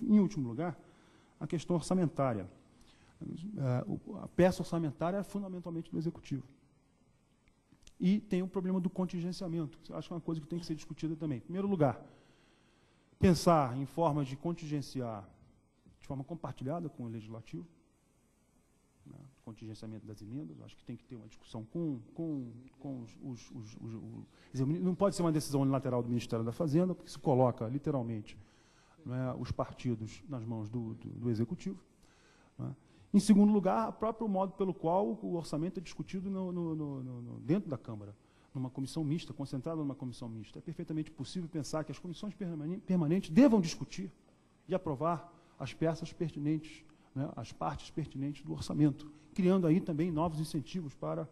Em último lugar, a questão orçamentária. A peça orçamentária é fundamentalmente do Executivo. E tem o problema do contingenciamento, que eu acho que é uma coisa que tem que ser discutida também. Em primeiro lugar, pensar em formas de contingenciar de forma compartilhada com o Legislativo, né, contingenciamento das emendas, acho que tem que ter uma discussão não pode ser uma decisão unilateral do Ministério da Fazenda, porque se coloca, literalmente, né, os partidos nas mãos do Executivo. Né. Em segundo lugar, o próprio modo pelo qual o orçamento é discutido dentro da Câmara, numa comissão mista, concentrada numa comissão mista. É perfeitamente possível pensar que as comissões permanentes devam discutir e aprovar as peças pertinentes, né, as partes pertinentes do orçamento, criando aí também novos incentivos para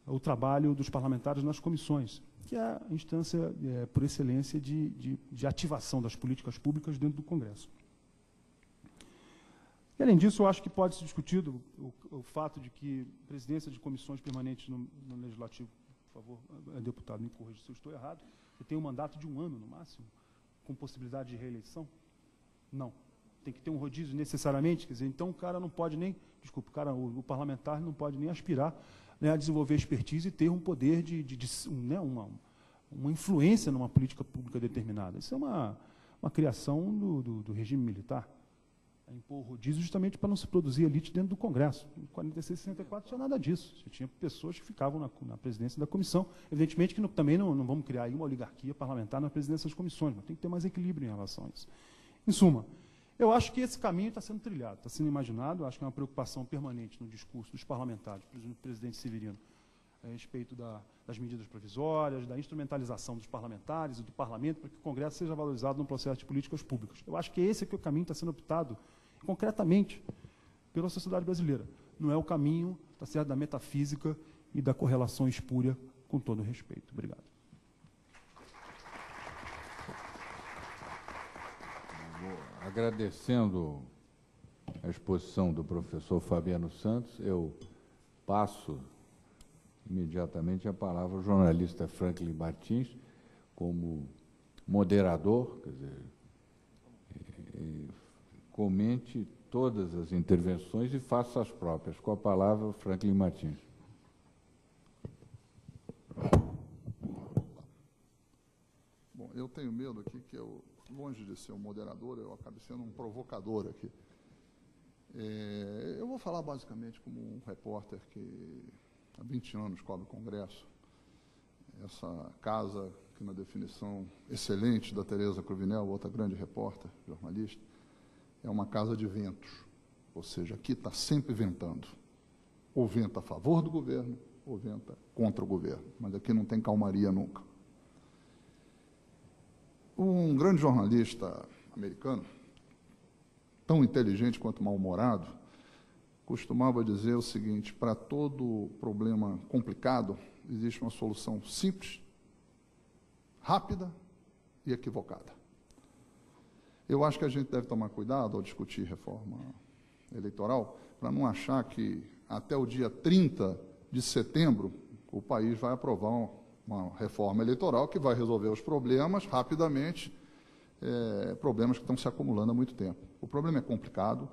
o trabalho dos parlamentares nas comissões, que é a instância, por excelência, de ativação das políticas públicas dentro do Congresso. E, além disso, eu acho que pode ser discutido o fato de que presidência de comissões permanentes no Legislativo, por favor, deputado, me corrija se eu estou errado, você tem um mandato de 1 ano, no máximo, com possibilidade de reeleição? Não. Tem que ter um rodízio necessariamente, quer dizer, então o cara não pode nem, desculpa, o parlamentar não pode nem aspirar, né, a desenvolver expertise e ter um poder né, uma influência numa política pública determinada. Isso é uma criação do regime militar. A impor o rodízio justamente para não se produzir elite dentro do Congresso. Em 46 e 64 não tinha nada disso. Você tinha pessoas que ficavam na presidência da comissão. Evidentemente que também não vamos criar aí uma oligarquia parlamentar na presidência das comissões, mas tem que ter mais equilíbrio em relação a isso. Em suma, eu acho que esse caminho está sendo trilhado, está sendo imaginado, eu acho que é uma preocupação permanente no discurso dos parlamentares, do presidente Severino, a respeito das medidas provisórias, da instrumentalização dos parlamentares e do parlamento, para que o Congresso seja valorizado no processo de políticas públicas. Eu acho que esse é que o caminho está sendo optado concretamente pela sociedade brasileira. Não é o caminho, tá certo, da metafísica e da correlação espúria, com todo o respeito. Obrigado. Agradecendo a exposição do professor Fabiano Santos, eu passo imediatamente a palavra ao jornalista Franklin Martins, como moderador, quer dizer, comente todas as intervenções e faça as próprias. Com a palavra, Franklin Martins. Bom, eu tenho medo aqui que eu, longe de ser um moderador, eu acabe sendo um provocador aqui. Eu vou falar basicamente como um repórter que há 20 anos cobre o Congresso. Essa casa, que na definição excelente da Tereza Cruvinel, outra grande repórter, jornalista, é uma casa de ventos, ou seja, aqui está sempre ventando. Ou venta a favor do governo, ou venta contra o governo, mas aqui não tem calmaria nunca. Um grande jornalista americano, tão inteligente quanto mal-humorado, costumava dizer o seguinte: para todo problema complicado, existe uma solução simples, rápida e equivocada. Eu acho que a gente deve tomar cuidado ao discutir reforma eleitoral, para não achar que até o dia 30 de setembro o país vai aprovar uma reforma eleitoral que vai resolver os problemas rapidamente, problemas que estão se acumulando há muito tempo. O problema é complicado,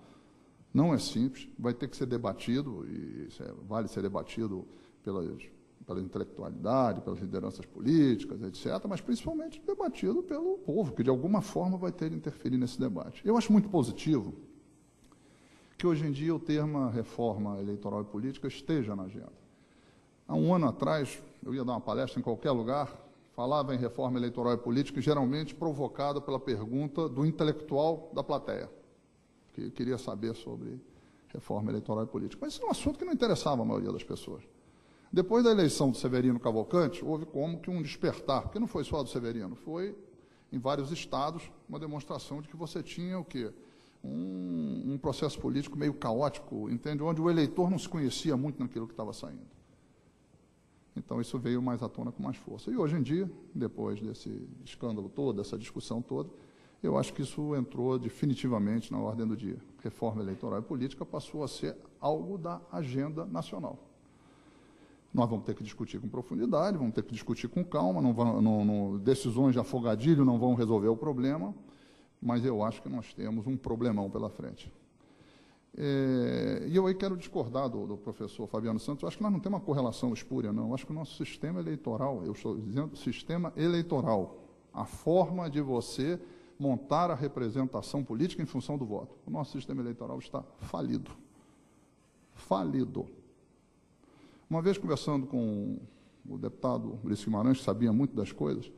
não é simples, vai ter que ser debatido, e vale ser debatido pela intelectualidade, pelas lideranças políticas, etc., mas principalmente debatido pelo povo, que de alguma forma vai ter de interferir nesse debate. Eu acho muito positivo que hoje em dia o termo reforma eleitoral e política esteja na agenda. Há um ano atrás, eu ia dar uma palestra em qualquer lugar, falava em reforma eleitoral e política, geralmente provocada pela pergunta do intelectual da plateia, que queria saber sobre reforma eleitoral e política. Mas isso é um assunto que não interessava a maioria das pessoas. Depois da eleição do Severino Cavalcante, houve como que um despertar, porque não foi só do Severino, foi em vários estados uma demonstração de que você tinha o quê? Um processo político meio caótico, entende? Onde o eleitor não se conhecia muito naquilo que estava saindo. Então, isso veio mais à tona com mais força. E hoje em dia, depois desse escândalo todo, dessa discussão toda, eu acho que isso entrou definitivamente na ordem do dia. Reforma eleitoral e política passou a ser algo da agenda nacional. Nós vamos ter que discutir com profundidade, vamos ter que discutir com calma, decisões de afogadilho não vão resolver o problema, mas eu acho que nós temos um problemão pela frente. E eu aí quero discordar do professor Fabiano Santos. Eu acho que nós não temos uma correlação espúria, não. Eu acho que o nosso sistema eleitoral, eu estou dizendo sistema eleitoral, a forma de você montar a representação política em função do voto. O nosso sistema eleitoral está falido. Falido. Uma vez conversando com o deputado Ulisses Guimarães, que sabia muito das coisas,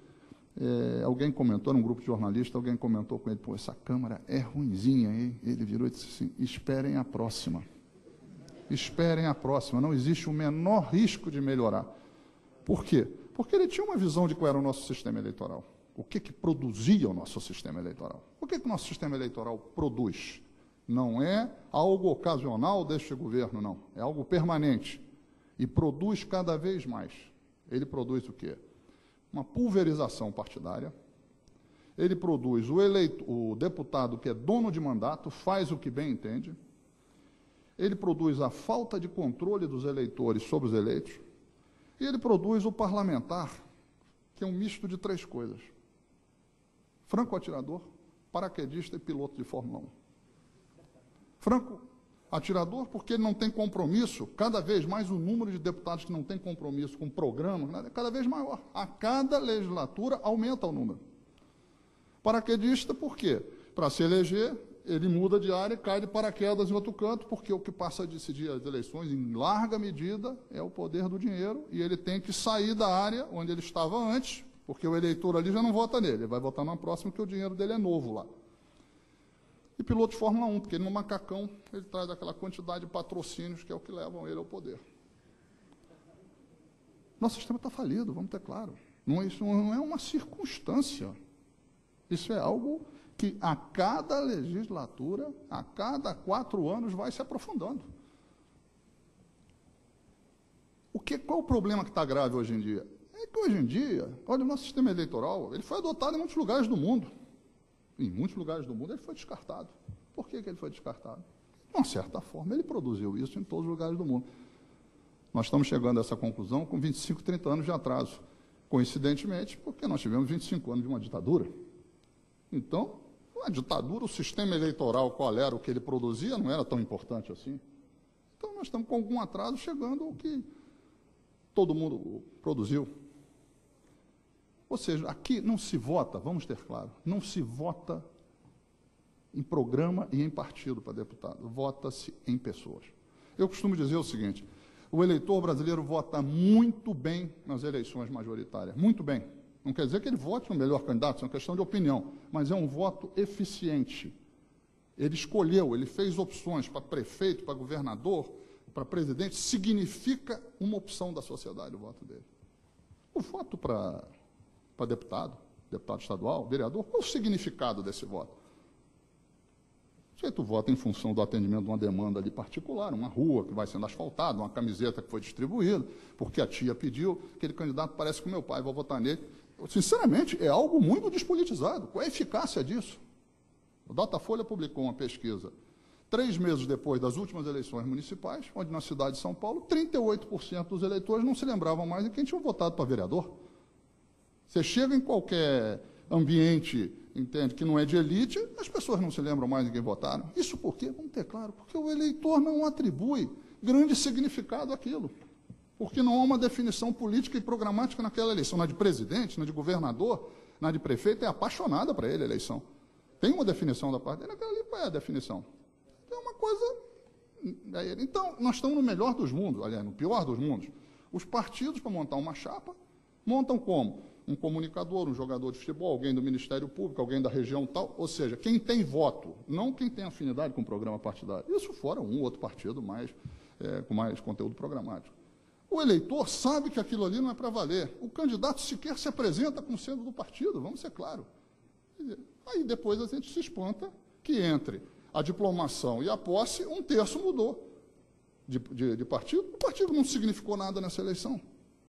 alguém comentou, num grupo de jornalistas, alguém comentou com ele, pô, essa Câmara é ruinzinha, hein? Ele virou e disse assim, esperem a próxima. Esperem a próxima, não existe o menor risco de melhorar. Por quê? Porque ele tinha uma visão de qual era o nosso sistema eleitoral. O que produzia o nosso sistema eleitoral? O que o nosso sistema eleitoral produz? Não é algo ocasional deste governo, não. É algo permanente. E produz cada vez mais. Ele produz o quê? Uma pulverização partidária. Ele produz o deputado que é dono de mandato, faz o que bem entende. Ele produz a falta de controle dos eleitores sobre os eleitos. E ele produz o parlamentar, que é um misto de 3 coisas. Franco-atirador, paraquedista e piloto de Fórmula 1. Franco-atirador porque ele não tem compromisso, cada vez mais o número de deputados que não tem compromisso com o programa é cada vez maior. A cada legislatura aumenta o número. Paraquedista por quê? Para se eleger, ele muda de área e cai de paraquedas em outro canto, porque o que passa a decidir as eleições, em larga medida, é o poder do dinheiro, e ele tem que sair da área onde ele estava antes, porque o eleitor ali já não vota nele, ele vai votar na próxima, porque o dinheiro dele é novo lá. E piloto de Fórmula 1, porque ele no macacão, ele traz aquela quantidade de patrocínios que é o que levam ele ao poder. Nosso sistema está falido, vamos ter claro. Isso não é uma circunstância. Isso é algo que a cada legislatura, a cada 4 anos, vai se aprofundando. Qual é o problema que está grave hoje em dia? É que hoje em dia, olha, o nosso sistema eleitoral, ele foi adotado em muitos lugares do mundo. Em muitos lugares do mundo ele foi descartado. Por que ele foi descartado? De uma certa forma, ele produziu isso em todos os lugares do mundo. Nós estamos chegando a essa conclusão com 25, 30 anos de atraso. Coincidentemente, porque nós tivemos 25 anos de uma ditadura. Então, a ditadura, o sistema eleitoral, qual era o que ele produzia, não era tão importante assim. Então, nós estamos com algum atraso chegando ao que todo mundo produziu. Ou seja, aqui não se vota, vamos ter claro, não se vota em programa e em partido para deputado, vota-se em pessoas. Eu costumo dizer o seguinte, o eleitor brasileiro vota muito bem nas eleições majoritárias, muito bem. Não quer dizer que ele vote no melhor candidato, isso é uma questão de opinião, mas é um voto eficiente. Ele escolheu, ele fez opções para prefeito, para governador, para presidente, significa uma opção da sociedade o voto dele. O voto para deputado estadual, vereador, qual o significado desse voto? O sujeito vota em função do atendimento de uma demanda ali particular, uma rua que vai sendo asfaltada, uma camiseta que foi distribuída, porque a tia pediu, aquele candidato parece com meu pai, vou votar nele. Sinceramente, é algo muito despolitizado. Qual é a eficácia disso? O Datafolha publicou uma pesquisa 3 meses depois das últimas eleições municipais, onde na cidade de São Paulo, 38% dos eleitores não se lembravam mais de quem tinha votado para vereador. Você chega em qualquer ambiente, entende, que não é de elite, as pessoas não se lembram mais de quem votaram. Isso por quê? Vamos ter claro, porque o eleitor não atribui grande significado àquilo. Porque não há uma definição política e programática naquela eleição. Na de presidente, na de governador, na de prefeito, é apaixonada para ele a eleição. Tem uma definição da parte dele, aquela ali qual é a definição? É uma coisa... Então, nós estamos no melhor dos mundos, aliás, no pior dos mundos. Os partidos, para montar uma chapa, montam como? Um comunicador, um jogador de futebol, alguém do Ministério Público, alguém da região tal, ou seja, quem tem voto, não quem tem afinidade com o programa partidário. Isso fora um ou outro partido com mais conteúdo programático. O eleitor sabe que aquilo ali não é para valer. O candidato sequer se apresenta como sendo do partido, vamos ser claros. Aí depois a gente se espanta que entre a diplomação e a posse, 1/3 mudou de partido. O partido não significou nada nessa eleição.